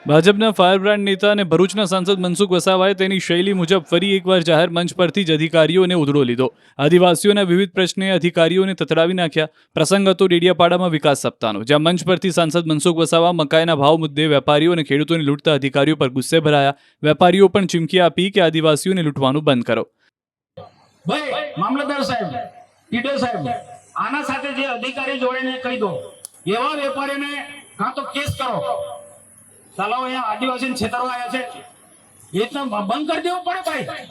ભાજપના ફાયરબ્રાન્ડ નેતા અને ભરૂચના સાંસદ મનસુખ વસાવાએ તેની શૈલી મુજબ ફરી એકવાર જાહેર મંચ પરથી જ અધિકારીઓને ઉધડો લીધો. આદિવાસીઓના વિવિધ પ્રશ્ને અધિકારીઓને તતડાવી નાખ્યા. પ્રસંગ હતો ડેડિયાપાડામાં વિકાસ સપ્તાહનો, જ્યાં મંચ પરથી સાંસદ મનસુખ વસાવા મકાઈના ભાવ મુદ્દે વેપારીઓ અને ખેડૂતોને લૂંટતા અધિકારીઓ પર ગુસ્સે ભરાયા. વેપારીઓ પણ ચીમકી આપી કે આદિવાસીઓને લૂંટવાનું બંધ કરો. ભાઈ મામલતદાર સાહેબ, ટીડો સાહેબ, આના સાથે જે અધિકારી જોડે કહી દો, એવા વેપારીને કાં તો કેસ કરો. ચાલો અહીંયા આદિવાસીને છેતરવા આવ્યા છે, એ તો બંધ કરી દેવું પડે ભાઈ.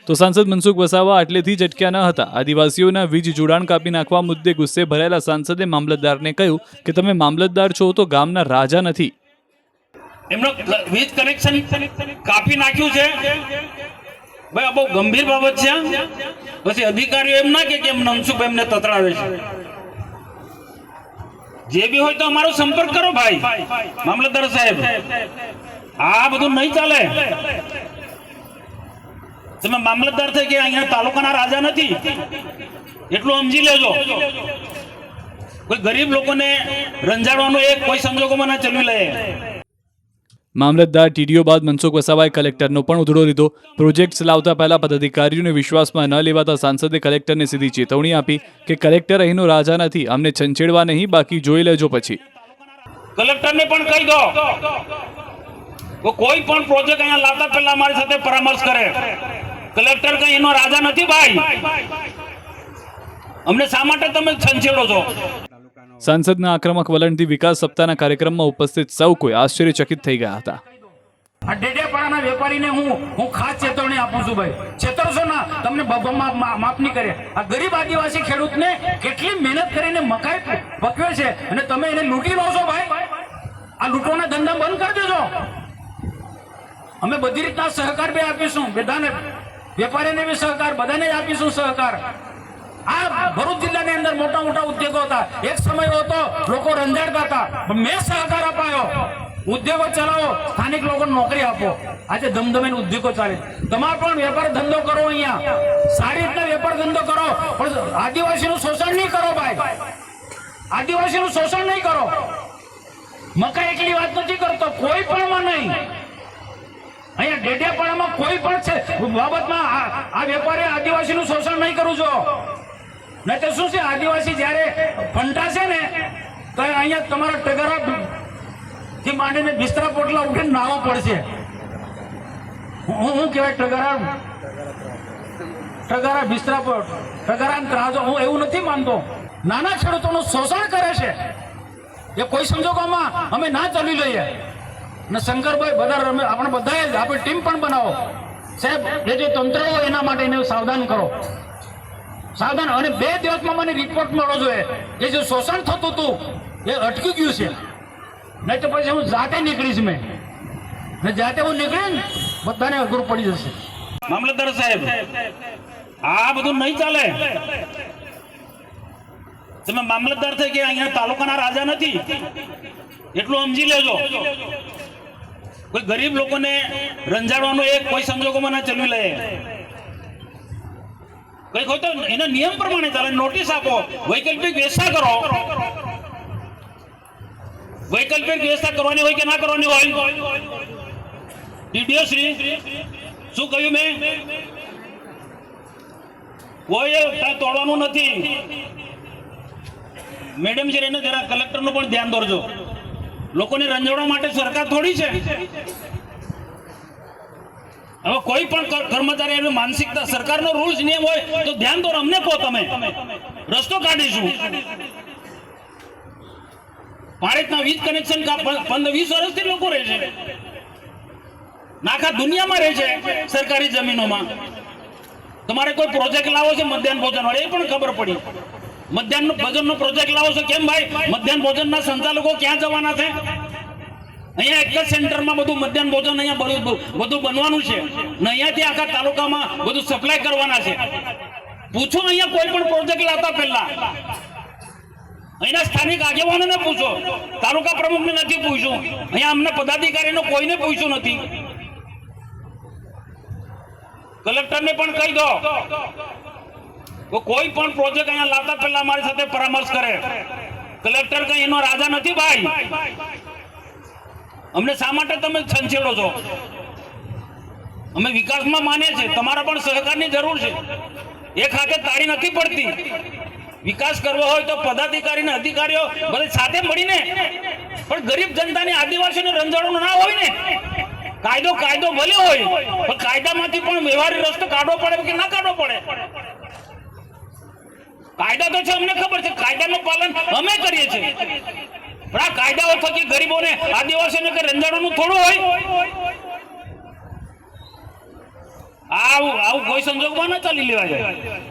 તો સાંસદ મનસુખ વસાવા આટલેથી જ અટક્યા ન હતા. આદિવાસીઓના વીજ જોડાણ કાપી નાખવા મુદ્દે ગુસ્સે ભરાયેલા સાંસદે મામલતદારને કહ્યું કે તમે મામલતદાર છો તો ગામના રાજા નથી. એમનો વીજ કનેક્શન કાપી નાખ્યું છે ભાઈ, આ બહુ ગંભીર બાબત છે. પછી અધિકારીઓ એમ ના કે મનસુખ એમને તતડાવે છે. જે બી હોય તો અમારો સંપર્ક કરો ભાઈ મામલતદાર સાહેબ. આ બધું નહીં ચાલે. તમે મામલતદાર થઈ કે અહીંયા તાલુકાના રાજા નથી, એટલું સમજી લેજો. કોઈ ગરીબ લોકોને રંજાડવાનું એક કોઈ સંજોગોમાં ના ચલવી લે. મામલતદાર ટીડીઓ બાદ મનસુખ વસાવાએ કલેક્ટરનો પણ ઉધડો લીધો. પ્રોજેક્ટ્સ લાવતા પહેલા પદાધિકારીઓને વિશ્વાસમાં ન લેવાતા સાંસદે કલેક્ટરને સીધી ચેતવણી આપી કે કલેક્ટર અહીંનો રાજા નથી, અમને છંછેડવા નહીં, બાકી જોઈ લેજો પછી. કલેક્ટરને પણ કહી દો કોઈ પણ પ્રોજેક્ટ અહીંયા લાવતા પહેલા અમારી સાથે પરામર્શ કરે. કલેક્ટર કઈ એનો રાજા નથી ભાઈ, અમને શા માટે તમે છંછેડો છો? સાંસદના આક્રમક વલણથી વિકાસ સપ્તાહના કાર્યક્રમમાં ઉપસ્થિત સૌ કોઈ આશ્ચર્યચકિત થઈ ગયા હતા. આ ડેડિયાપાડાના વેપારીને હું ખાસ ચેતવણી આપું છું ભાઈ, છેતરશો ના, તમને માફ નહીં કરે. આ ગરીબ આદિવાસી ખેડૂતને કેટલી મહેનત કરીને મકાઈ પકવે છે અને તમે એને લૂંટી લો છો ભાઈ. આ લૂંટવાના ધંધા બંધ કરી દેજો. અમે બધી રીતના સહકાર બી આપીશું, બધાને વેપારીને બી સહકાર, બધાને જ આપીશું સહકાર. આ ભરૂચ જિલ્લાની અંદર મોટા મોટા ઉદ્યોગો હતા, એક સમય હતો લોકો રંજાડતા હતા, મેં સહકાર અપાયો. ઉદ્યોગો ચલાવો, સ્થાનિક લોકોને નોકરી આપો. આજે ધમધમીને ઉદ્યોગો ચાલે. તમારે પણ વેપાર ધંધો કરો, અહીંયા સારી રીતના વેપાર ધંધો કરો, પણ આદિવાસીનું શોષણ નહીં કરો ભાઈ. આદિવાસીનું શોષણ નહીં કરો. મકાઈ એકલી વાત નથી કરતો, કોઈ પણ માં નહીં. અહીંયા ડેડિયાપાડામાં કોઈ પણ છે બાબતમાં આ વેપારી આદિવાસીનું શોષણ નહીં કરવું જો. નહીં તો શું છે, આદિવાસી જયારે ફંટાશે ને તો અહીંયા તમારા ટગરા થી માંડીને બિસ્તરા પોટલા ઉઠીને નાવા પડશે. હું કહેવાય ટગરા બિસ્તરા પોટ ટગરા ત્રાજો, હું એવું નથી માનતો. નાના ખેડૂતોનું શોષણ કરે છે, એ કોઈ સંજોગોમાં અમે ના ચાલી લઈએ. અને શંકરભાઈ બધા આપણે બધાએ આપણે ટીમ પણ બનાવો સાહેબ. એ જે તંત્ર હોય એના માટે એને સાવધાન કરો, સાવધાન. અને 2 દિવસમાં મને રિપોર્ટ મળવો જોઈએ એ જે શોષણ થતું હતું એ અટકી ગયું છે. નહીં તો પછી હું જાતે નીકળીશ. મેં જાતે હું નીકળીને બધાને અઘરું પડી જશે. મામલતદાર સાહેબ, આ બધું નહીં ચાલે. તમે મામલતદાર થઈ કે અહીંયા તાલુકાના રાજા નથી, એટલું સમજી લેજો. કોઈ ગરીબ લોકોને રંજાડવાનું એક કોઈ સંજોગોમાં ના ચલવી લે. કઈ હોય તો એના નિયમ પ્રમાણે ચાલે. નોટિસ આપો, વૈકલ્પિક વ્યવસ્થા કરો. વૈકલ્પિક વ્યવસ્થા કરવાની હોય કે ના કરવાની હોય. ટીડીઓ શ્રી શું કહ્યું મેં? કોઈ તોડવાનું નથી. મેડમ છે એને જરા કલેક્ટરનું પણ ધ્યાન દોરજો. લોકોને રંજાડવા માટે સરકાર થોડી છે. હવે કોઈ પણ કર્મચારી એની માનસિકતા, સરકારનો રૂલ્સ નિયમ હોય તો ધ્યાન દોર. અમને કહો, તમે રસ્તો કાઢીશું. આ રીતના વીજ કનેક્શન 15-20 વર્ષથી લોકો રહે છે, આખા દુનિયામાં રહે છે સરકારી જમીનોમાં. તમારે કોઈ પ્રોજેક્ટ લાવો છે મધ્યાહન ભોજન વાળો, એ પણ ખબર પડી. મધ્યાહન ભોજનનો પ્રોજેક્ટ લાવો છો, કેમ ભાઈ? મધ્યાહન ભોજનના સંચાલકો ક્યાં જવાના છે? અહીંયા એક જ સેન્ટરમાં બધું મધ્યાહન ભોજન અહીંયા બધું બનવાનું છે ને અહીંયાથી આખા તાલુકામાં બધું સપ્લાય કરવાના છે. પૂછો અહીંયા કોઈ પણ પ્રોજેક્ટ લાવતા પહેલા અહીંના સ્થાનિક આગેવાનોને પૂછો, તાલુકા પ્રમુખને નથી પૂછ્યું, અહીંયા અમને પદાધિકારીનો કોઈને પૂછ્યું નથી. કલેક્ટરને પણ કહી દો કોઈ પણ પ્રોજેક્ટ અહીંયા લાવતા પહેલા અમારી સાથે પરામર્શ કરે. કલેક્ટર કઈ એનો રાજા નથી ભાઈ, અમને શા માટે તમે છંછેડો છો? અમે વિકાસમાં માનીએ છીએ, તમારા પણ સહકારની જરૂર છે. એક હાથે તાળી નથી પડતી. વિકાસ કરવો હોય તો પદાધિકારી અને અધિકારીઓ બધે સાથે મળીને, પણ ગરીબ જનતાની આદિવાસીને રંજાડો ના હોય ને. કાયદો ભલે હોય, પણ કાયદામાંથી પણ વ્યવહારિક રસ્તો કાઢવો પડે કે ના કાઢવો પડે? કાયદા તો છે, અમને ખબર છે, કાયદાનું પાલન અમે કરીએ છીએ, પણ આ કાયદાઓ થકી ગરીબોને આદિવાસીઓને કે રંજાડવાનું થોડું હોય. આવું કોઈ સંજોગમાં ના ચાલી લેવા જાય.